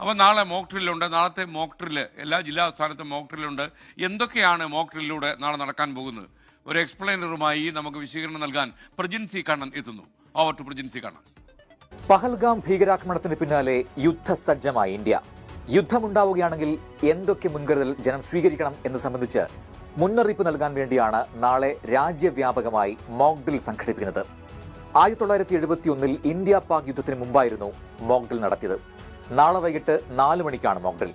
അപ്പോൾ നാളെ മോക്ക് ഡ്രില്ലുണ്ട്. നാളത്തെ മോക്ക് ഡ്രില്ല് എല്ലാ ജില്ലാ ആസ്ഥാനത്തും മോക്ക് ഡ്രില്ലുണ്ട്. എന്തൊക്കെയാണ് മോക്ക് ഡ്രില്ലിലൂടെ നാളെ നടക്കാൻ പോകുന്നത്? ഒരു എക്സ്പ്ലെയിനറുമായി നമുക്ക് വിശദീകരണം നൽകാൻ പ്രജിൻസി കണ്ണൻ എത്തുന്നു. Over to Prajinsi Kannan. പഹൽഗാം ഭീകരാക്രമണത്തിന് പിന്നാലെ യുദ്ധസജ്ജമായി ഇന്ത്യ. യുദ്ധമുണ്ടാവുകയാണെങ്കിൽ എന്തൊക്കെ മുൻകരുതൽ ജനം സ്വീകരിക്കണം എന്ന് സംബന്ധിച്ച് മുന്നറിയിപ്പ് നൽകാൻ വേണ്ടിയാണ് നാളെ രാജ്യവ്യാപകമായി മോക്ക് ഡ്രിൽ സംഘടിപ്പിക്കുന്നത്. 1971 ഇന്ത്യ പാക് യുദ്ധത്തിന് മുമ്പായിരുന്നു മോക്ക് ഡ്രിൽ നടത്തിയത്. നാളെ വൈകിട്ട് 4 മണിക്കാണ് മോക്ക് ഡ്രിൽ.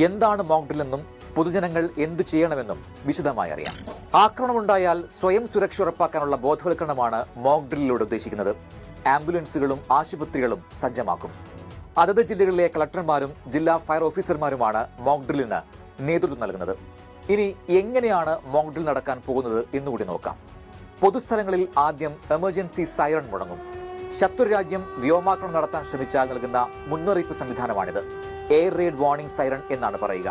എന്താണ് മോക്ക് ഡ്രിൽ എന്നും പൊതുജനങ്ങൾ എന്തു ചെയ്യണമെന്നും വിശദമായി അറിയാം. ആക്രമണമുണ്ടായാൽ സ്വയം സുരക്ഷ ഉറപ്പാക്കാനുള്ള ബോധവൽക്കരണമാണ് മോക്ക് ഡ്രില്ലിലൂടെ ഉദ്ദേശിക്കുന്നത്. ആംബുലൻസുകളും ആശുപത്രികളും സജ്ജമാക്കും. അതത് ജില്ലകളിലെ കളക്ടർമാരും ജില്ലാ ഫയർ ഓഫീസർമാരുമാണ് മോക്ക് ഡ്രില്ലിന് നേതൃത്വം നൽകുന്നത്. ഇനി എങ്ങനെയാണ് മോക്ക് ഡ്രിൽ നടക്കാൻ പോകുന്നത് എന്നുകൂടി നോക്കാം. പൊതുസ്ഥലങ്ങളിൽ ആദ്യം എമർജൻസി സൈറൺ മുഴങ്ങും. ശത്രുരാജ്യം വ്യോമാക്രമണം നടത്താൻ ശ്രമിച്ചാൽ നൽകുന്ന മുന്നറിയിപ്പ് സംവിധാനമാണിത്. എയർ റെയ്ഡ് വാർണിംഗ് സൈറൺ എന്നാണ് പറയുക.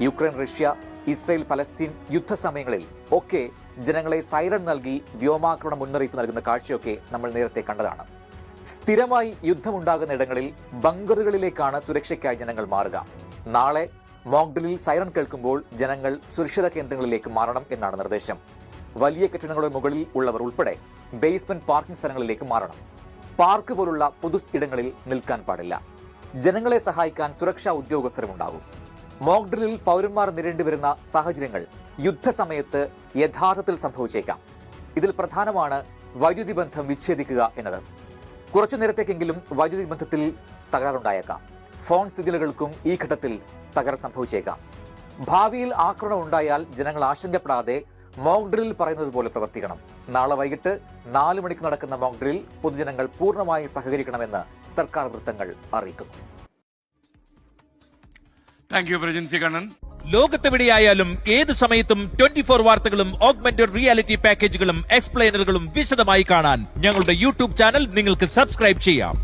യുക്രൈൻ, റഷ്യ, ഇസ്രയേൽ, പലസ്തീൻ യുദ്ധസമയങ്ങളിൽ ഒക്കെ ജനങ്ങളെ സൈറൺ നൽകി വ്യോമാക്രമണ മുന്നറിയിപ്പ് നൽകുന്ന കാഴ്ചയൊക്കെ നമ്മൾ നേരത്തെ കണ്ടതാണ്. സ്ഥിരമായി യുദ്ധമുണ്ടാകുന്ന ഇടങ്ങളിൽ ബങ്കറുകളിലേക്കാണ് സുരക്ഷയ്ക്കായി ജനങ്ങൾ മാറുക. നാളെ മോക്ക് ഡ്രില്ലിൽ സൈറൺ കേൾക്കുമ്പോൾ ജനങ്ങൾ സുരക്ഷിത കേന്ദ്രങ്ങളിലേക്ക് മാറണം എന്നാണ് നിർദ്ദേശം. വലിയ കെട്ടിടങ്ങളുടെ മുകളിൽ ഉള്ളവർ ഉൾപ്പെടെ ബേസ്മെന്റ് പാർക്കിംഗ് സ്ഥലങ്ങളിലേക്ക് മാറണം. പാർക്ക് പോലുള്ള പൊതു ഇടങ്ങളിൽ നിൽക്കാൻ പാടില്ല. ജനങ്ങളെ സഹായിക്കാൻ സുരക്ഷാ ഉദ്യോഗസ്ഥരും ഉണ്ടാകും. മോക്ക് ഡ്രില്ലിൽ പൗരന്മാർ നേരിടേണ്ടി വരുന്ന സാഹചര്യങ്ങൾ യുദ്ധസമയത്ത് യഥാർത്ഥത്തിൽ സംഭവിച്ചേക്കാം. ഇതിൽ പ്രധാനമാണ് വൈദ്യുതി ബന്ധം വിച്ഛേദിക്കുക എന്നത്. കുറച്ചു നേരത്തേക്കെങ്കിലും വൈദ്യുതി ബന്ധത്തിൽ തകരാറുണ്ടായേക്കാം. ഫോൺ സിഗ്നലുകൾക്കും ഈ ഘട്ടത്തിൽ തകരാർ സംഭവിച്ചേക്കാം. ഭാവിയിൽ ആക്രമണം ഉണ്ടായാൽ ജനങ്ങൾ ആശങ്കപ്പെടാതെ മോക്ക് ഡ്രിൽ പറയുന്നത് പോലെ പ്രവർത്തിക്കണം. നാളെ വൈകിട്ട് 4 മണിക്ക് നടക്കുന്ന മോക്ക് ഡ്രിൽ പൊതുജനങ്ങൾ പൂർണ്ണമായി സഹകരിക്കണമെന്ന് സർക്കാർ വൃത്തങ്ങൾ അറിയിക്കുന്നു. Thank you Prajinsi Kannan. ലോകത്തെവിടെയായാലും ഏത് സമയത്തും 24 വാർത്തകളും ഓഗ്മെന്റഡ് റിയാലിറ്റി പാക്കേജുകളും എക്സ്പ്ലെയിനറുകളും വിശദമായി കാണാൻ ഞങ്ങളുടെ യൂട്യൂബ് ചാനൽ നിങ്ങൾക്ക് സബ്സ്ക്രൈബ് ചെയ്യാം.